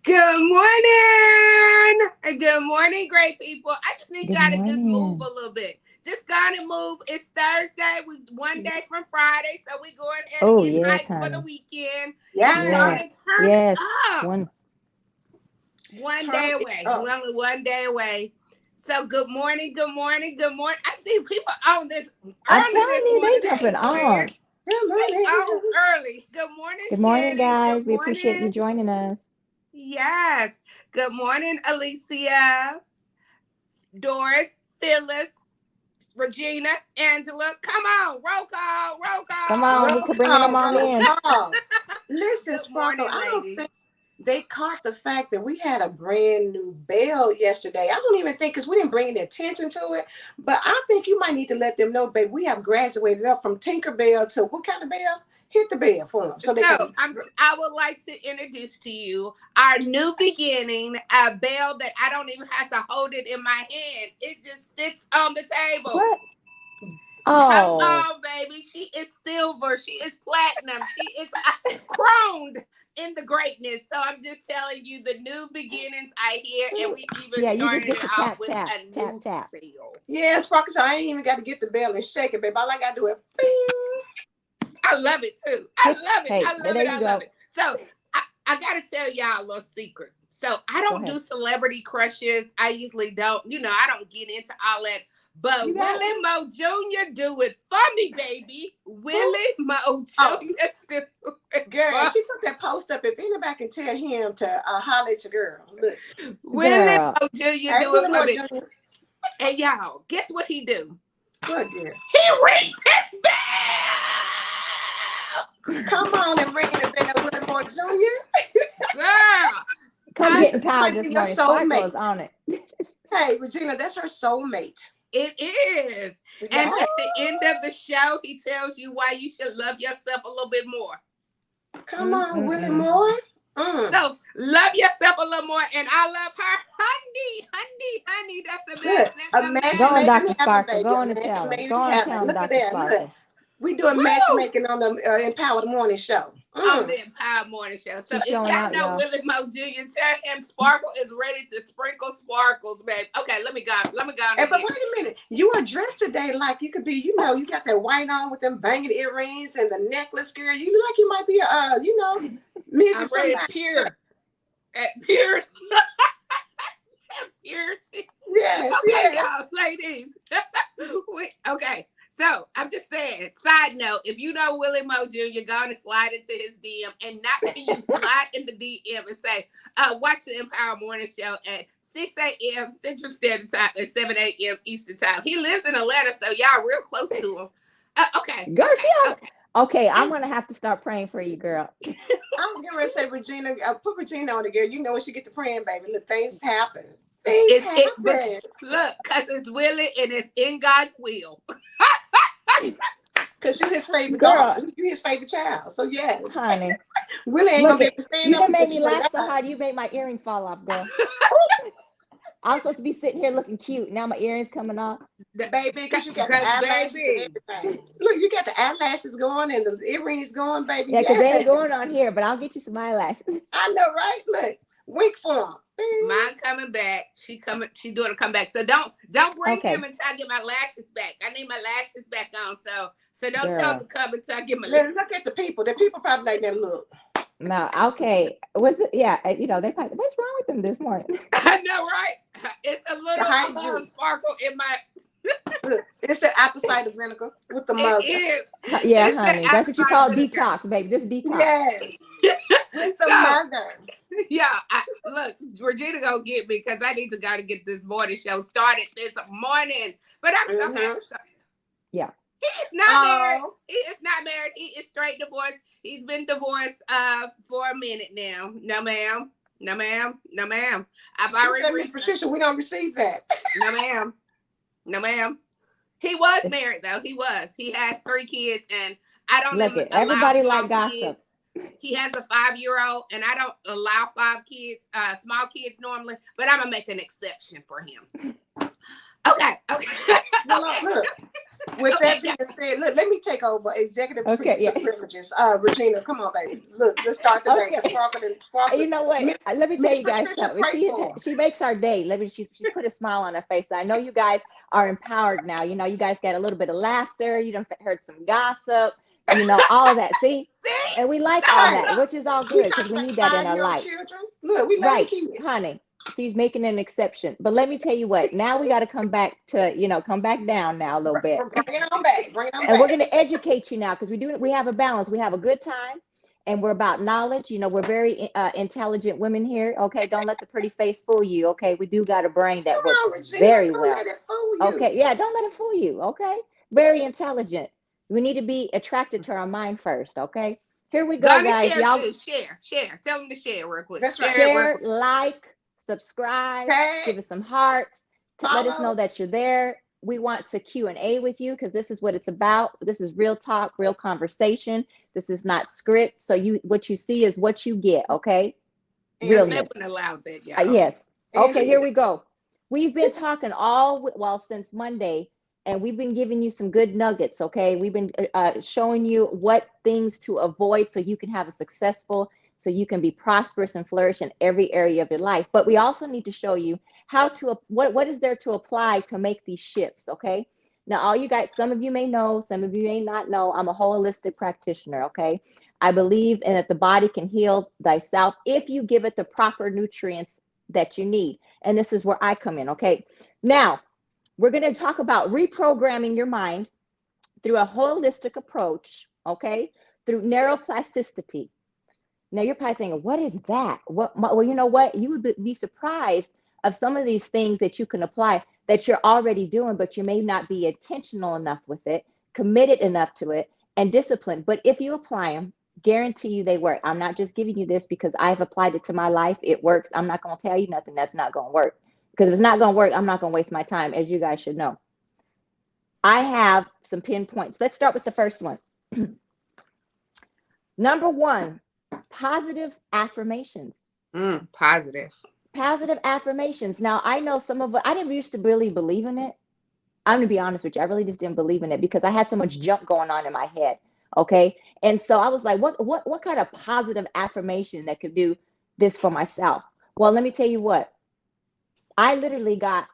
Good morning. Good morning, great people. I just need y'all to just move a little bit. Just gonna move. It's Thursday. We one day from Friday, so we going ahead and get hyped for the weekend. Yes. Turn it up. One day away. Only one day away. So good morning, good morning, good morning. I see people on this early. I'm telling you, they jumping on. Good morning. Early. Good morning, Good morning, Shannon. guys. Good We appreciate you morning. joining us. Yes. Good morning, Alicia, Doris, Phyllis, Regina, Angela. Come on. Roll call. Roll call. Come on. We're bringing them on in. Listen, Good Sparkle, morning, I don't ladies. think they caught the fact that we had a brand new bell yesterday. I don't even think, because we didn't bring any attention to it, but I think you might need to let them know, babe, we have graduated up from Tinkerbell to what kind of bell? Hit the bell for them. So I would like to introduce to you our new beginning, a bell that I don't even have to hold it in my hand. It just sits on the table. What? Oh. Come on, baby. She is silver. She is platinum. She is crowned in the greatness. So I'm just telling you the new beginnings I hear, and we even started it off with a new bell. Yeah, Sparkle, so I ain't even got to get the bell and shake it, babe. All I got to do is bing. I love it too. I love it. Hey, I love it. So I gotta tell y'all a little secret. So I don't do celebrity crushes. I usually don't, I don't get into all that. But Willie Mo Jr. do it for me, baby. Willie Mo Jr. do it. Girl, she put that post up. If anybody can tell him to holler at your girl. Look. Willie Mo Jr. do it for me. Jr. And y'all, guess what he do? Good girl. He rings his bell. Come on and ring the bell, Willie Mo Jr. Girl. Come get tired this morning. Sparkle's on it. Hey, Regina, that's her soulmate. It is. And at the end of the show, he tells you why you should love yourself a little bit more. Come on, Willie Moore. So love yourself a little more, and I love her, honey. That's a mess. Go on, Dr. Sparkle. Go on and tell him. Go on and tell him, Dr. Sparkle. We doing matchmaking on the Empowered Morning Show. On the Empowered Morning Show. So if y'all know Willie Mo Jr., tell him Sparkle is ready to sprinkle sparkles, babe. Okay, let me go. But wait a minute. You are dressed today like you could be, you got that white on with them banging earrings and the necklace, girl. You look like you might be Mrs. I'm ready to pure. At pure. Purity. Yes, okay, y'all, ladies. Okay. So I'm just saying, side note, if you know Willie Mo Jr., you're going to slide into his DM, and not when you slide in the DM and say, watch the Empower Morning Show at 6 a.m. Central Standard Time and 7 a.m. Eastern Time. He lives in Atlanta, so y'all real close to him. Okay. Girl, okay, I'm going to have to start praying for you, girl. I was going to say, Regina, put Regina on the girl. You know when she get to praying, baby, look, things happen. Look, because it's Willie and it's in God's will. Because you're his favorite girl. You're his favorite child. So yes. Honey. Willie ain't gonna be able to stand up. You done made me laugh so hard you made my earring fall off, girl. I'm supposed to be sitting here looking cute. Now my earrings coming off. baby, because you got the Because eyelashes and baby, everything. Look, you got the eyelashes going and the earrings going, baby. Yeah, because they ain't Yes. going on here, but I'll get you some eyelashes. I know, right? Look, wink for them. mine coming back. She doing a comeback. So don't bring him until I get my lashes back. I need my lashes back on. So don't tell him to come until I get my lashes. Look at the people. The people probably like that look. No, okay. Was it? Yeah, they probably, what's wrong with them this morning? I know, right? It's a little sparkle in my. Look, it's the apple cider vinegar with the mother. It is. Yeah, It's honey. That's what you call detox, baby. This is detox. Yes. With the mother. Yeah, look, Regina gonna get me because I need to go to get this morning show started this morning. But I'm so happy. Yeah. He is not married. He is not married. He is straight divorced. He's been divorced for a minute now. No, ma'am. No, ma'am. No, ma'am. I've already Miss Patricia, we don't receive that. No, ma'am. No, ma'am. He was married though. He was. He has 3 kids, and I don't look at everybody like gossip. He has a 5-year-old, and I don't allow 5 kids, small kids normally, but I'm gonna make an exception for him. Okay. Look. With that being said, look, let me take over executive privileges. Regina, come on, baby. Look, let's start the day. You know what? Let me tell you guys something. She makes our day. She's put a smile on her face. I know you guys are empowered now. You know, you guys got a little bit of laughter. You done heard some gossip. You know, all of that. See? And we like all that, which is all good because we need that in our life. Look, we love kids. Honey. She's making an exception. But let me tell you what, now we got to come back to, come back down now a little bit. Bring it on back. And we're going to educate you now because we have a balance. We have a good time and we're about knowledge. You know, we're very intelligent women here. Okay. Don't let the pretty face fool you. Okay. We do got a brain that works very well. Don't let it fool you. Okay. Yeah. Don't let it fool you. Okay. Very intelligent. We need to be attracted to our mind first. Okay. Here we go, guys. Y'all share. Tell them to share real quick. That's right. Share, like, subscribe, give us some hearts, let us know that you're there. We want to Q&A with you because this is what it's about. This is real talk, real conversation. This is not script. So what you see is what you get, okay? Realness. Allowed that, y'all. Yes. Okay, here we go. We've been talking since Monday, and we've been giving you some good nuggets, okay? We've been showing you what things to avoid so you can have a successful, so you can be prosperous and flourish in every area of your life. But we also need to show you what is there to apply to make these shifts, okay? Now, all you guys, some of you may know, some of you may not know, I'm a holistic practitioner, okay? I believe in that the body can heal thyself if you give it the proper nutrients that you need. And this is where I come in, okay? Now, we're going to talk about reprogramming your mind through a holistic approach, okay? Through neuroplasticity. Now you're probably thinking, what is that? Well, you know what? You would be surprised of some of these things that you can apply that you're already doing, but you may not be intentional enough with it, committed enough to it, and disciplined. But if you apply them, guarantee you they work. I'm not just giving you this because I've applied it to my life. It works. I'm not going to tell you nothing that's not going to work. Because if it's not going to work, I'm not going to waste my time, as you guys should know. I have some pinpoints. Let's start with the first one. Number 1. Positive affirmations. Positive affirmations. Now, I know some of it, I didn't used to really believe in it. I'm going to be honest with you. I really just didn't believe in it because I had so much junk going on in my head. Okay. And so I was like, what kind of positive affirmation that could do this for myself? Well, let me tell you what. I literally got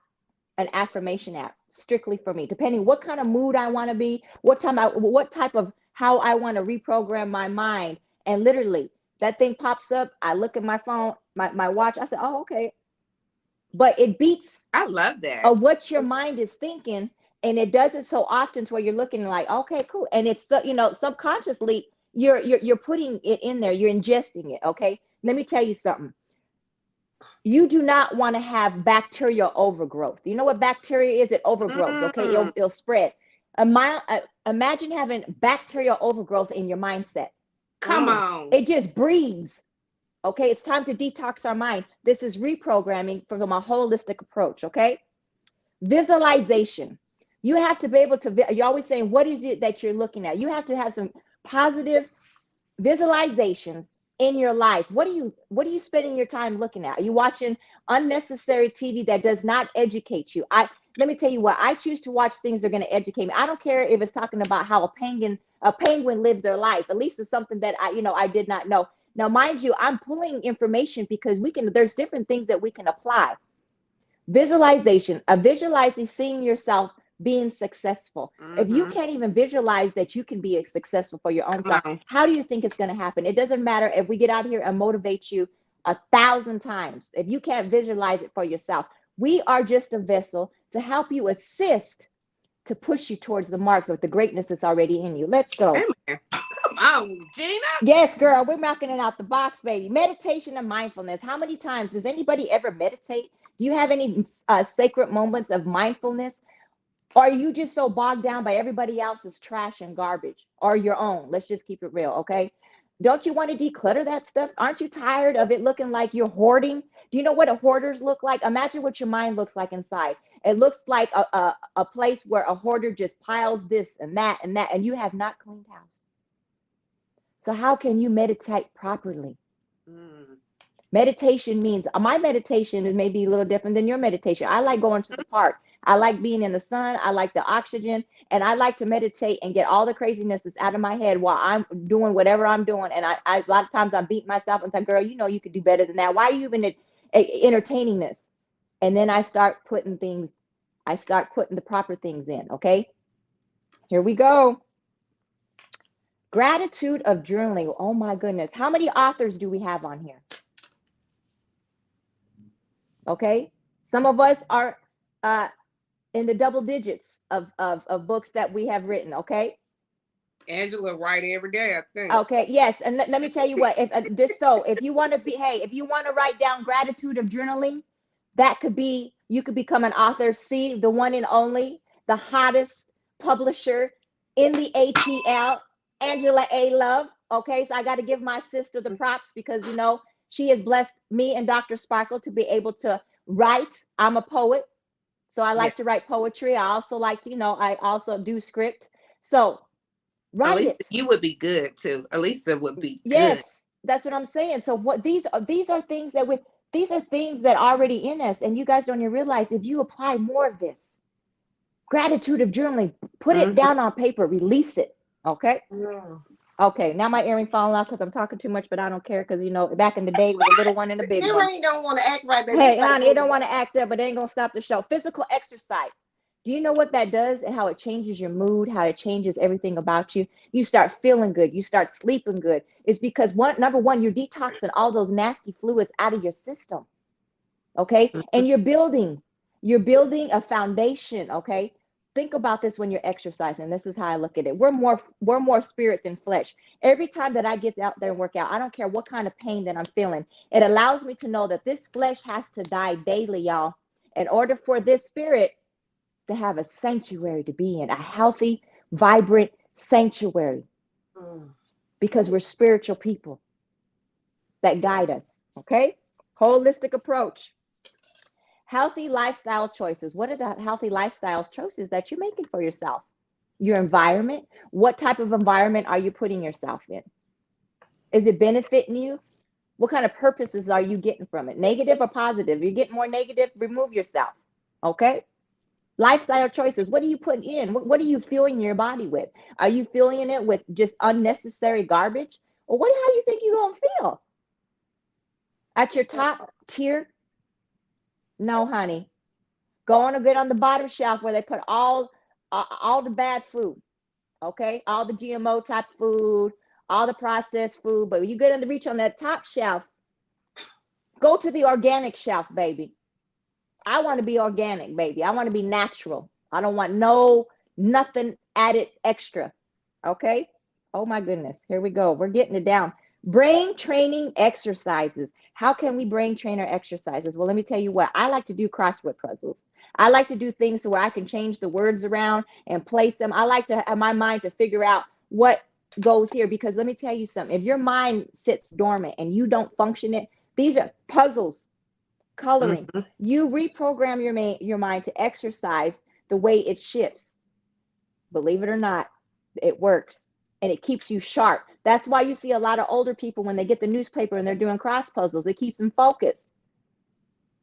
an affirmation app strictly for me, depending what kind of mood I want to be, what type of how I want to reprogram my mind. And literally that thing pops up. I look at my phone, my watch. I said, oh, okay. But it beats. I love that. Of what your mind is thinking. And it does it so often to where you're looking like, okay, cool. And it's, subconsciously you're putting it in there. You're ingesting it. Okay. Let me tell you something. You do not want to have bacterial overgrowth. You know what bacteria is? It overgrows. Okay. It'll spread. Imagine having bacterial overgrowth in your mindset. Come on. It just breeds. Okay. It's time to detox our mind. This is reprogramming from a holistic approach. Okay. Visualization. You have to be able to, you're always saying, what is it that you're looking at? You have to have some positive visualizations in your life. What are you spending your time looking at? Are you watching unnecessary TV that does not educate you? Let me tell you what, I choose to watch things that are going to educate me. I don't care if it's talking about how a penguin lives their life. At least it's something that I did not know. Now, mind you, I'm pulling information because there's different things that we can apply. Visualization, visualizing seeing yourself being successful. If you can't even visualize that you can be successful for your own self, how do you think it's going to happen? It doesn't matter if we get out here and motivate you 1,000 times. If you can't visualize it for yourself, we are just a vessel to help you assist to push you towards the mark of the greatness that's already in you. Let's go. Amen. Come on, Gina. Yes, girl, we're knocking it out the box, baby. Meditation and mindfulness. How many times does anybody ever meditate? Do you have any sacred moments of mindfulness? Or are you just so bogged down by everybody else's trash and garbage or your own? Let's just keep it real, okay? Don't you want to declutter that stuff? Aren't you tired of it looking like you're hoarding? Do you know what a hoarders look like? Imagine what your mind looks like inside. It looks like a place where a hoarder just piles this and that, and you have not cleaned house. So how can you meditate properly? Meditation means, my meditation is maybe a little different than your meditation. I like going to the park. I like being in the sun. I like the oxygen, and I like to meditate and get all the craziness that's out of my head while I'm doing whatever I'm doing. And I a lot of times I'm beating myself and say, girl, you could do better than that. Why are you even entertaining this? And then I start putting the proper things in. Okay, here we go. Gratitude of journaling. Oh my goodness. How many authors do we have on here? Okay. Some of us are in the double digits of books that we have written. Okay. Angela write every day, I think. Okay. Yes. And let me tell you what, if you want to write down gratitude of journaling, you could become an author. See, the one and only, the hottest publisher in the ATL, Angela ALove. Okay, so I got to give my sister the props because she has blessed me and Dr. Sparkle to be able to write. I'm a poet, so I like to write poetry. I also like to, I also do script. So write Elisa, it. you would be good too. Elisa would be yes, good. that's what I'm saying. So what these are things that are already in us, and you guys don't even realize if you apply more of this gratitude of journaling, put it down on paper, release it. Okay. Okay, now my earring falling off because I'm talking too much, but I don't care because back in the day it was a little one and a big one. Earring don't want to act right, baby. Hey, honey, it don't want to act up, but it ain't gonna stop the show. Physical exercise. Do you know what that does and how it changes your mood, how it changes everything about you? You start feeling good, you start sleeping good. It's because number one, you're detoxing all those nasty fluids out of your system. Okay, and you're building a foundation. Okay. Think about this when you're exercising. This is how I look at it. We're more spirit than flesh. Every time that I get out there and work out, I don't care what kind of pain that I'm feeling. It allows me to know that this flesh has to die daily, y'all, in order for this spirit to have a sanctuary to be in, a healthy, vibrant sanctuary, because we're spiritual people that guide us. Okay. Holistic approach. Healthy lifestyle choices. What are the healthy lifestyle choices that you're making for yourself? Your environment. What type of environment are you putting yourself in? Is it benefiting you? What kind of purposes are you getting from it? Negative or positive? You're getting more negative, remove yourself. Okay. Lifestyle choices. What are you putting in? What are you filling your body with? Are you filling it with just unnecessary garbage? Or how do you think you're going to feel? At your top tier? No, honey. Go on and get on the bottom shelf where they put all the bad food. Okay, all the GMO type food, all the processed food. But when you get on the reach on that top shelf, go to the organic shelf, baby. I want to be organic, baby. I want to be natural. I don't want nothing added extra. Okay. Oh my goodness. Here we go. We're getting it down. Brain training exercises. How can we brain train our exercises? Well, let me tell you what. I like to do crossword puzzles. I like to do things where I can change the words around and place them. I like to have my mind to figure out what goes here, because let me tell you something. If your mind sits dormant and you don't function it, these are puzzles, coloring. You reprogram your mind to exercise the way it shifts. Believe it or not, it works. And it keeps you sharp. That's why you see a lot of older people when they get the newspaper and they're doing cross puzzles. It keeps them focused.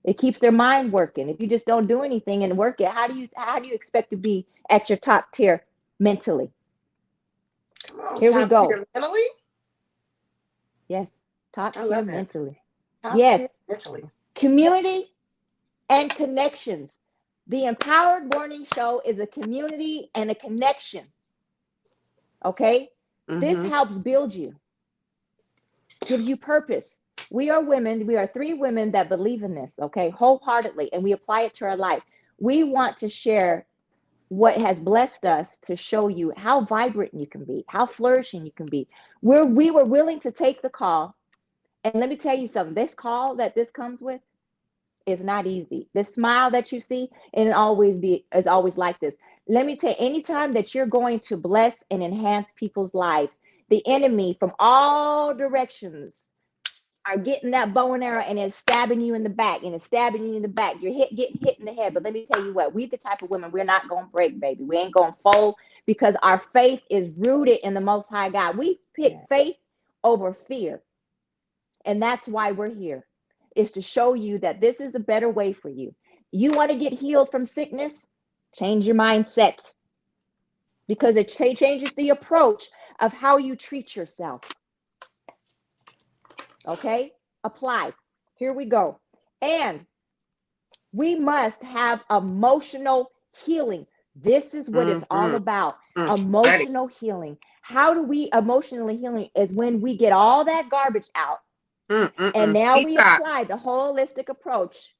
It keeps their mind working. If you just don't do anything and work it, how do you expect to be at your top tier mentally? Come on, Here we top go. tier mentally. Yes, top I tier love that. mentally. Top tier Yes, mentally. community and connections. The Empowered Morning Show is a community and a connection. Okay? This Mm-hmm. helps build you, gives you purpose. We are women, we are three women that believe in this, okay, wholeheartedly, and we apply it to our life. We want to share what has blessed us to show you how vibrant you can be, how flourishing you can be. We were willing to take the call. And let me tell you something, this call that this comes with is not easy. The smile that you see, and it's always like this. Let me tell you, anytime that you're going to bless and enhance people's lives, the enemy from all directions are getting that bow and arrow and it's stabbing you in the back and it's stabbing you in the back. You're getting hit in the head. But let me tell you what, we the type of women, we're not going to break, baby. We ain't going to fold because our faith is rooted in the Most High God. We pick faith over fear. And that's why we're here, is to show you that this is a better way for you. You want to get healed from sickness? Change your mindset, because it changes the approach of how you treat yourself. Okay? Apply. Here we go. And we must have emotional healing. This is what it's all about. Emotional healing. How do we emotionally healing is when we get all that garbage out. And now we apply the holistic approach.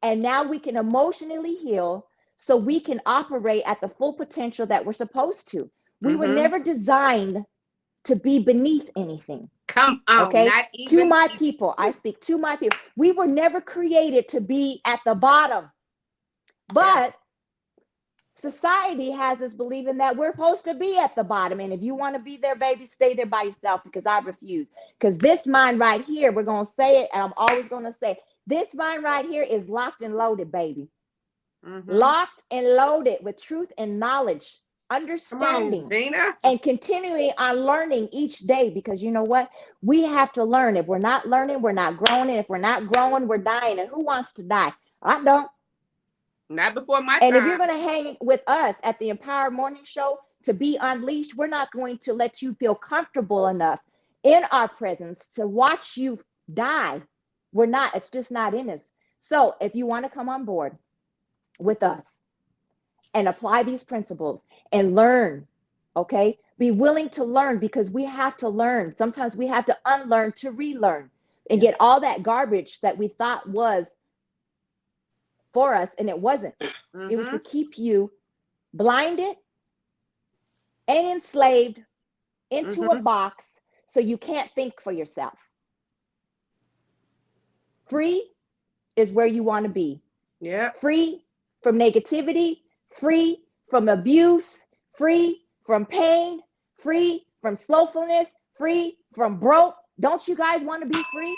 And now we can emotionally heal so we can operate at the full potential that we're supposed to. We were never designed to be beneath anything. Come on, okay? not even To my people, I speak to my people. We were never created to be at the bottom. But society has us believing that we're supposed to be at the bottom. And if you want to be there, baby, stay there by yourself, because I refuse. Because this mind right here, we're going to say it, and I'm always going to say, this mind right here is locked and loaded, baby. Locked and loaded with truth and knowledge, understanding, come on, Gina, and continuing on learning each day. Because you know what? We have to learn. If we're not learning, we're not growing. And if we're not growing, we're dying. And who wants to die? I don't. Not before my and time. if you're going to hang with us at the Empowered Morning Show to be unleashed, we're not going to let you feel comfortable enough in our presence to watch you die. We're not. It's just not in us. So if you want to come on board with us and apply these principles and learn, okay, be willing to learn, because we have to learn. Sometimes we have to unlearn to relearn and get all that garbage that we thought was for us, and it wasn't. It was to keep you blinded and enslaved into a box so you can't think for yourself. Free is where you want to be. Yeah. Free from negativity, free from abuse, free from pain, free from slowfulness, free from broke. Don't you guys want to be free?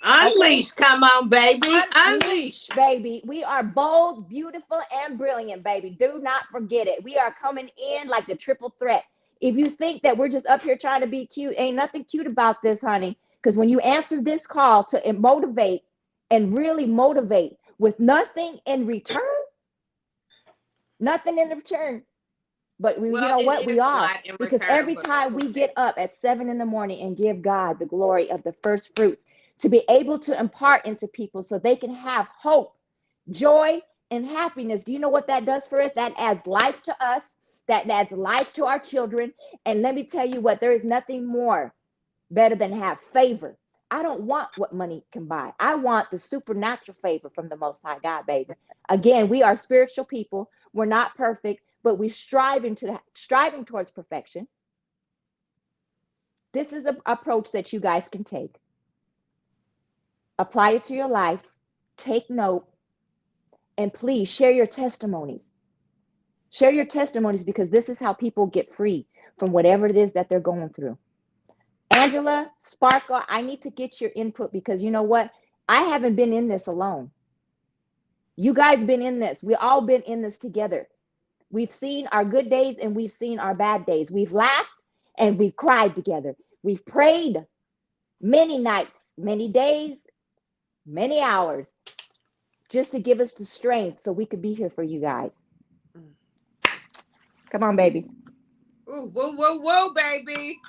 Unleash, okay. Come on, baby. Unleash, baby. We are bold, beautiful, and brilliant, baby. Do not forget it. We are coming in like the triple threat. If you think that we're just up here trying to be cute, ain't nothing cute about this, honey. Because when you answer this call to motivate and really motivate with nothing in return, nothing in return. But you know what? We are. Because every time we get up at 7 a.m. and give God the glory of the first fruits, to be able to impart into people so they can have hope, joy, and happiness. Do you know what that does for us? That adds life to us. That adds life to our children. And let me tell you what, there is nothing more better than have favor. I don't want what money can buy. I want the supernatural favor from the Most High God, baby. Again, we are spiritual people. We're not perfect, but we're striving towards perfection. This is an approach that you guys can take. Apply it to your life. Take note. And please share your testimonies. Share your testimonies, because this is how people get free from whatever it is that they're going through. Angela, Sparkle, I need to get your input, because you know what? I haven't been in this alone. You guys been in this. We all been in this together. We've seen our good days and we've seen our bad days. We've laughed and we've cried together. We've prayed many nights, many days, many hours just to give us the strength so we could be here for you guys. Come on, babies. Ooh, whoa, whoa, whoa, baby.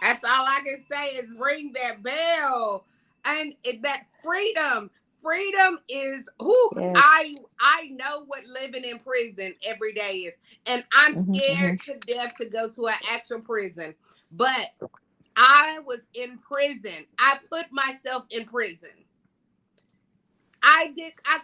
That's all I can say is ring that bell. And that freedom is who Yes. I know what living in prison every day is. And I'm Hmm. scared to death to go to an actual prison. But I was in prison. I put myself in prison. I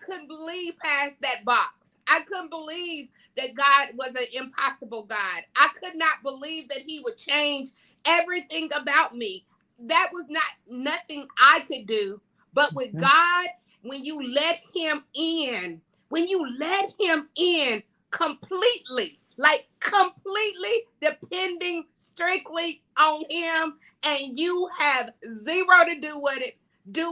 couldn't believe past that box. I couldn't believe that God was an impossible God. I could not believe that he would change everything about me. That was not nothing I could do. But with God, when you let him in, when you let him in completely, like completely depending strictly on him, and you have zero to do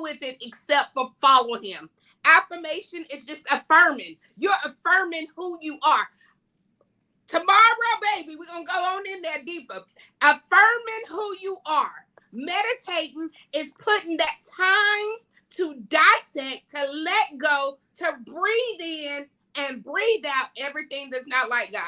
with it except for follow him. Affirmation is just affirming. You're affirming who you are. Tomorrow, baby, we're going to go on in there deeper. Affirming who you are. Meditating is putting that time to dissect, to let go, to breathe in and breathe out everything that's not like God.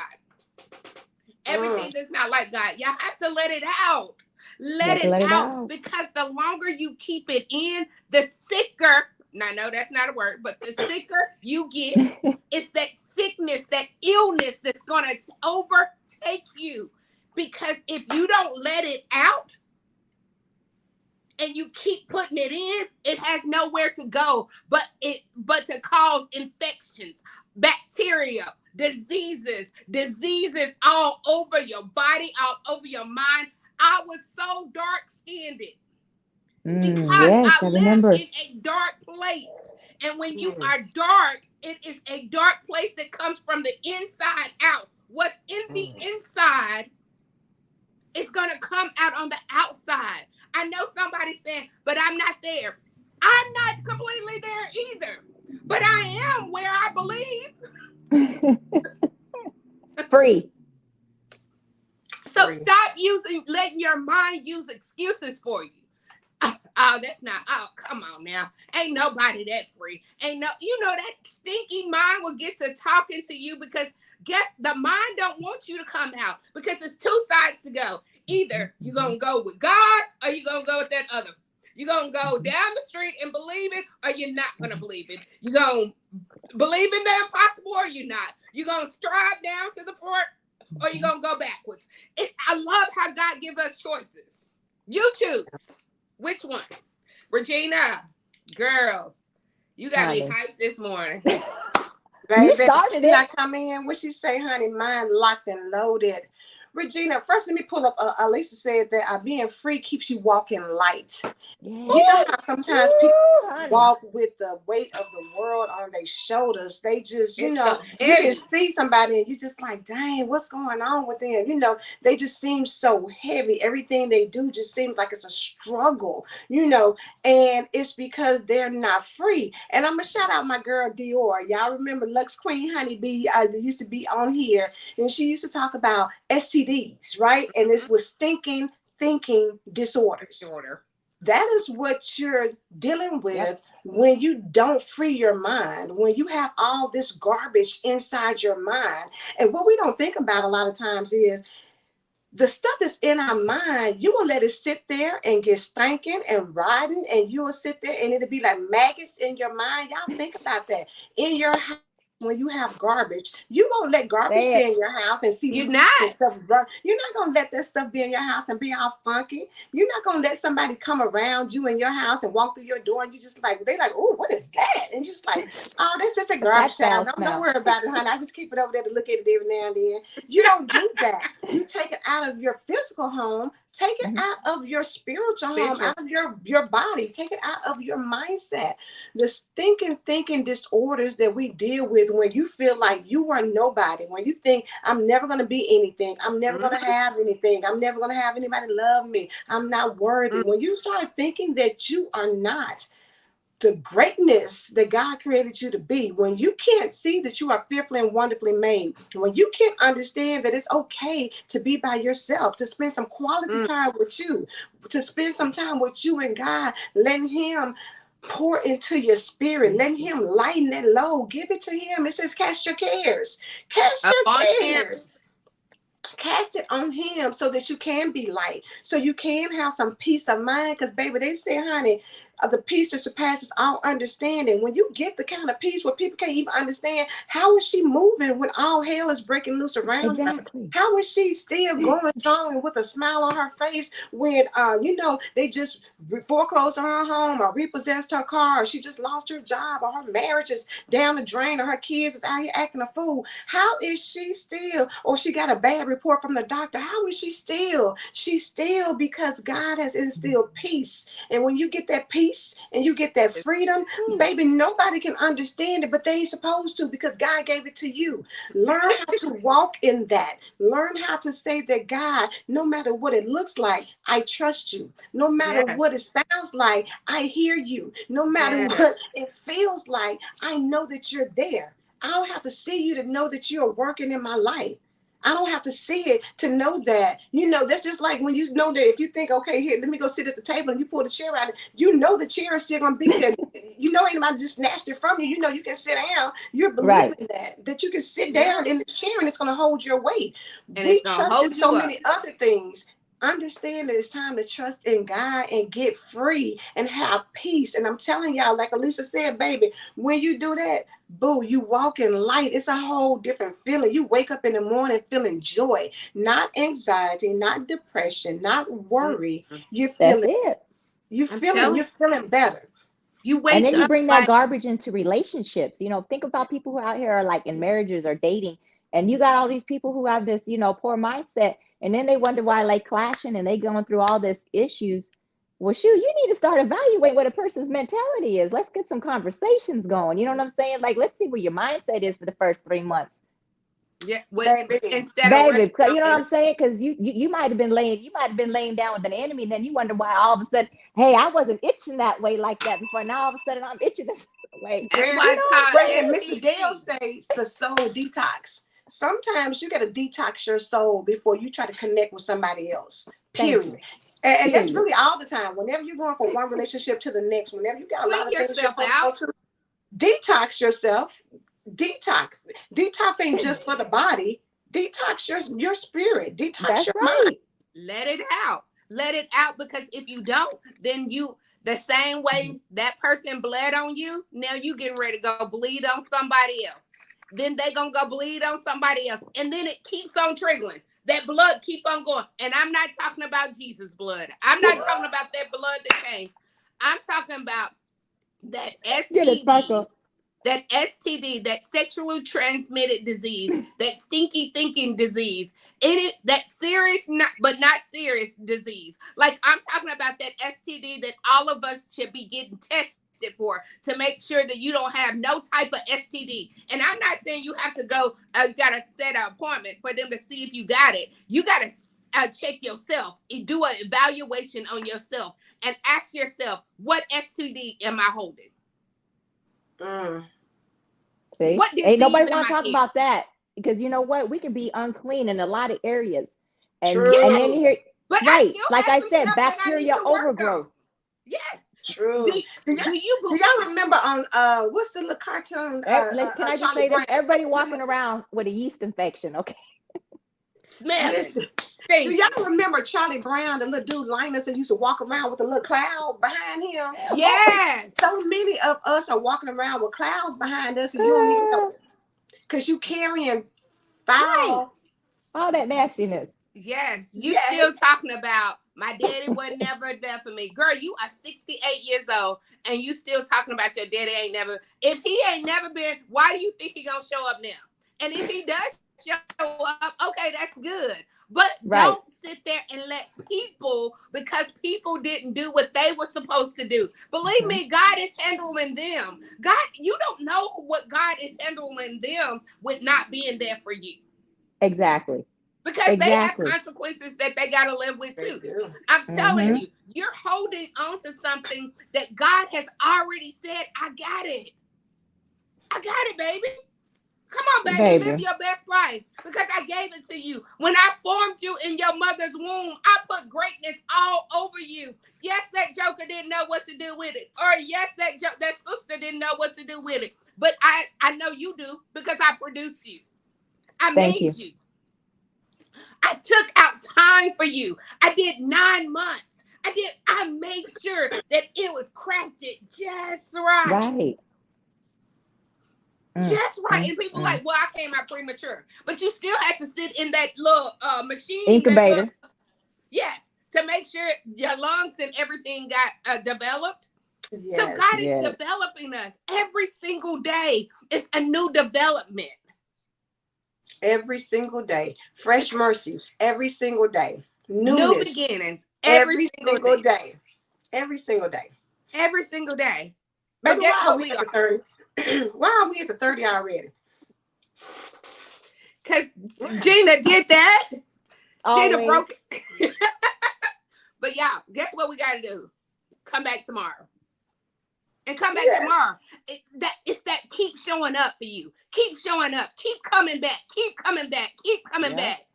Everything that's not like God. Y'all have to let it out. Let it Let it out, out. because the longer you keep it in, the sicker. Now, I know that's not a word, but the sicker you get. It's that sickness, that illness that's going to overtake you. Because if you don't let it out and you keep putting it in, it has nowhere to go but to cause infections, bacteria, diseases all over your body, all over your mind. I was so dark-skinned because Yes, I I live remember. in a dark place. And when you are dark, it is a dark place that comes from the inside out. What's in the inside is going to come out on the outside. I know somebody's saying, but I'm not there. I'm not completely there either. But I am where I believe. Free. So stop letting your mind use excuses for you. Oh, that's not. Oh, come on now. Ain't nobody that free. Ain't no. That stinky mind will get to talking to you, because guess the mind don't want you to come out, because it's two sides to go. Either you gonna go with God or you gonna go with that other. You gonna go down the street and believe it, or you're not gonna believe it. You gonna believe in the impossible, or you're not. You gonna strive down to the fort, or you gonna go backwards. I love how God give us choices. You choose. Which one? Regina, girl, you got me Honey. hyped this morning. You Baby, started Regina it. come in. What she say, honey? Mine locked and loaded. Regina, first let me pull up. Alisa said that being free keeps you walking light. You know Yes. how sometimes people Ooh, honey. walk with the weight of the world on their shoulders. They just, It's so you can heavy. see somebody and you just like, dang, what's going on with them? They just seem so heavy. Everything they do just seems like it's a struggle, and it's because they're not free. And I'm gonna shout out my girl Dior. Y'all remember Lux Queen Honeybee? Used to be on here, and she used to talk about STDs, right? And this was thinking disorders. Disorder. That is what you're dealing Yep. with when you don't free your mind, when you have all this garbage inside your mind. And what we don't think about a lot of times is the stuff that's in our mind. You will let it sit there and get stinking and rotten, and you will sit there and it'll be like maggots in your mind. Y'all think about that. In your house, when you have garbage, you won't let garbage Say stay it. in your house and see You're roots and not. stuff run. You're not gonna let that stuff be in your house and be all funky. You're not gonna let somebody come around you in your house and walk through your door and you just like, they like, oh, what is that? And just like, oh, that's just a But that garbage can. foul Don't smell. worry about it, honey. I just keep it over there to look at it every now and then. You don't do that. You take it out of your physical home, take it Mhm. out of your spiritual home, Spiritual. out of your body, take it out of your mindset. The stinking thinking disorders that we deal with when you feel like you are nobody, when you think I'm never going to be anything, I'm never going to have anything, I'm never going to have anybody love me, I'm not worthy. When you start thinking that you are not, the greatness that God created you to be, when you can't see that you are fearfully and wonderfully made, when you can't understand that it's okay to be by yourself, to spend some quality Mm. time with you, to spend some time with you and God, letting him pour into your spirit, letting him lighten that load, give it to him. It says, cast your cares, cast Up on your him. cares. Cast it on him so that you can be light, so you can have some peace of mind. Because, baby, they say, honey, the peace that surpasses all understanding. When you get the kind of peace where people can't even understand, how is she moving when all hell is breaking loose around her? Exactly. How is she still going strong with a smile on her face when, they just foreclosed on her home or repossessed her car, or she just lost her job, or her marriage is down the drain, or her kids is out here acting a fool? How is she still, or she got a bad report from the doctor? How is she still? She's still because God has instilled peace. And when you get that peace and you get that freedom, baby, nobody can understand it, but they ain't supposed to, because God gave it to you. Learn how to walk in that. Learn how to say that, God, no matter what it looks like, I trust you. No matter Yes. what it sounds like, I hear you. No matter Yes. what it feels like, I know that you're there. I don't have to see you to know that you're working in my life. I don't have to see it to know that. That's just like when you know that if you think, okay, here, let me go sit at the table, and you pull the chair out, you know the chair is still going to be there. Anybody just snatched it from you. You can sit down. You're Right. believing that you can sit Yeah. down in this chair and it's going to hold your weight. And We it's gonna trust in hold so you up. many other things. Understand that it's time to trust in God and get free and have peace. And I'm telling y'all, like Elisa said, baby, when you do that, boo, you walk in light. It's a whole different feeling. You wake up in the morning feeling joy, not anxiety, not depression, not worry. Mm-mm. You're That's feeling, it. I'm telling you're feeling better. you, And wake then you up bring that like, garbage into relationships. Think about people who out here are like in marriages or dating, and you got all these people who have this, poor mindset, and then they wonder why they clashing and they going through all this issues. Well, shoot, you need to start evaluating what a person's mentality is. Let's get some conversations going. You know what I'm saying? Like, let's see where your mindset is for the first 3 months, yeah, Baby. instead of baby. rushing Because out you know what and I'm saying? Because you might have been laying down with an enemy, and then you wonder why all of a sudden, hey, I wasn't itching that way like that before. Now all of a sudden I'm itching this way. that's Girl, why it's called right. And Mr. Dale STD. says the soul detox. Sometimes you got to detox your soul before you try to connect with somebody else. Thank Period. you. And that's Period. really all the time. Whenever you're going from one relationship to the next, whenever you got a lot Clean of things you're yourself holding out. on to, detox yourself. Detox. Detox ain't just for the body. Detox your spirit. Detox That's your mind. right. Let it out. Let it out, because if you don't, then the same way that person bled on you, now you getting ready to go bleed on somebody else. Then they gonna go bleed on somebody else. And then it keeps on trickling. That blood keep on going. And I'm not talking about Jesus' blood. I'm not talking about that blood that changed. I'm talking about that Get it, STD, Sparkle. that sexually transmitted disease, that stinky thinking disease, that serious, but not serious disease. Like, I'm talking about that STD that all of us should be getting tested for, to make sure that you don't have no type of STD. And I'm not saying you have to go, got to set an appointment for them to see if you got it. You got to check yourself, do an evaluation on yourself, and ask yourself, what STD am I holding? Mm, See, What ain't disease nobody am want to I talk carrying? about that, because you know what? We can be unclean in a lot of areas, and then Yes, true. here, but I right? still Like have I some said, stuff that I need bacteria to work on. overgrowth. Yes. True. Do Do y'all, do you do y'all remember on what's the little cartoon Can I just Charlie say this? Brown? Everybody walking around with a yeast infection. Okay. smelling, Listen, do stinking? y'all remember Charlie Brown, the little dude Linus that used to walk around with a little cloud behind him? Oh, Yes. So many of us are walking around with clouds behind us and you don't even know girl. it. Because you carrying Right. foul. All that nastiness. Yes. You still Yes. talking about my daddy was never there for me. Girl, you are 68 years old and you still talking about your daddy ain't never. If he ain't never been, why do you think he gonna show up now? And if he does show up, okay, that's good. But Right. don't sit there and let people, because people didn't do what they were supposed to do. Believe Mhm. me, God is handling them. God, you don't know what God is handling them with not being there for you. Exactly. because they have Exactly. consequences that they got to live with They too. do. I'm telling Mm-hmm. you, you're holding on to something that God has already said, I got it. I got it, baby. Come on, baby, live Baby. your best life because I gave it to you. When I formed you in your mother's womb, I put greatness all over you. Yes, that joker didn't know what to do with it. Or yes, that sister didn't know what to do with it. But I know you do because I produced you. I Thank made you. you. I took out time for you. I did 9 months. I made sure that it was crafted just right. Right. Just right. And people like, well, I came out premature. But you still had to sit in that little machine. Incubator. Yes. To make sure your lungs and everything got developed. Yes. So God is Yes. developing us. Every single day is a new development. Every single day. Fresh mercies every single day. New Newness beginnings. every single day. Every single day. Every single day. Baby, But guess why are what we we at are? the 30? Why are we at the 30 already? Because Gina did that. Gina Always. broke it. But y'all, guess what we got to do? Come back tomorrow. And come back tomorrow. It's that keep showing up for you. Keep showing up. Keep coming back. Keep coming back. Keep coming back.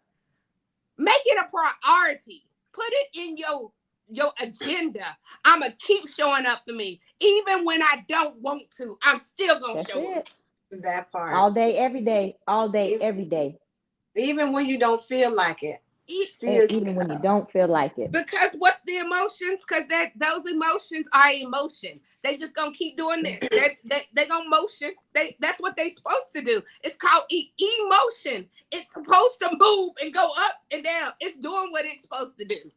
Make it a priority. Put it in your agenda. I'm going to keep showing up for me. Even when I don't want to, I'm still going to show up. That part. All day, every day. All day, every day. Even when you don't feel like it. And even when you don't feel like it. Because what's the emotions? Because those emotions are emotion. They just gonna keep doing this. They gonna motion. That's what they supposed to do. It's called emotion. It's supposed to move and go up and down. It's doing what it's supposed to do.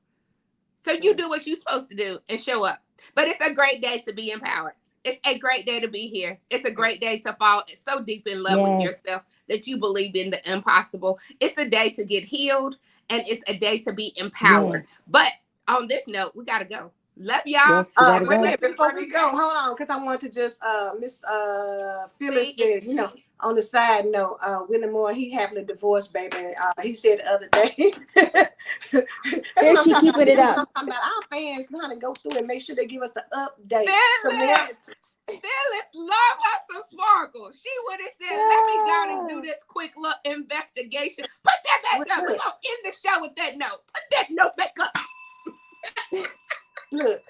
So you do what you're supposed to do and show up. But it's a great day to be empowered. It's a great day to be here. It's a great day to fall so deep in love with yourself that you believe in the impossible. It's a day to get healed. And it's a day to be empowered. Yes. But on this note, we got to go. Love y'all. Yes, wait, before we go, hold on, because I want to just, Miss Phyllis said, on the side note, Willie Moore, he happily divorced, baby. He said the other day. There she keeping it up. I'm talking about our fans know how to go through and make sure they give us the update. Phyllis, love her some sparkle. She would have said, let me go and do this quick little investigation. Put that back up. We're going to end the show with that note. Put that note back up. Look,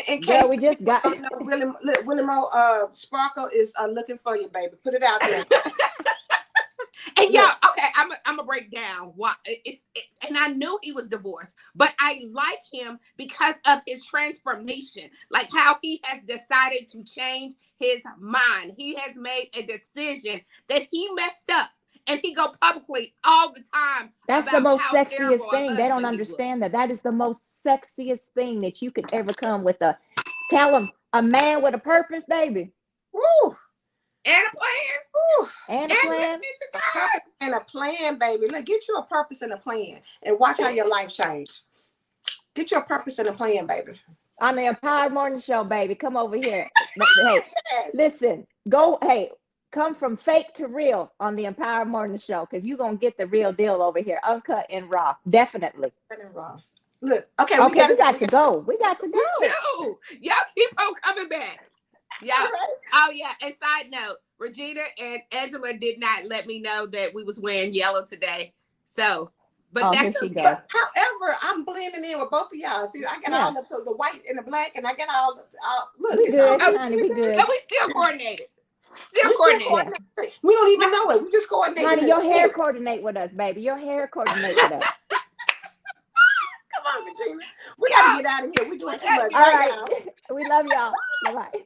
in case we just got Willie Moore, Sparkle is looking for you, baby. Put it out there. And y'all, okay, I'm gonna break down why and I knew he was divorced, but I like him because of his transformation, like how he has decided to change his mind. He has made a decision that he messed up, and he go publicly all the time. That's the most sexiest thing. They don't understand that. That is the most sexiest thing that you could ever come with tell him a man with a purpose, baby. Woo. And a plan. Woo. And a plan. And a plan, baby. Look, get you a purpose and a plan and watch how your life change. Get your purpose and a plan, baby. On the Empowered Morning Show, baby. Come over here. Hey, listen. Come from fake to real on the Empowered Morning Show, because you're going to get the real deal over here. Uncut and raw. Definitely. Uncut and raw. Look, okay, we got to go. We got to go. Y'all keep on coming back. Yeah. Oh yeah. And side note, Regina and Angela did not let me know that we was wearing yellow today. So, but that's okay. However, I'm blending in with both of y'all. See, I got all the white and the black, and I got all look. We good, honey. We good. So we still coordinated. Still coordinated. We don't even know it. We just coordinated. Honey, your hair coordinate with us, baby. Your hair coordinate with us. Come on, Regina. We gotta get out of here. We're doing too much. All right. We love y'all. Bye-bye.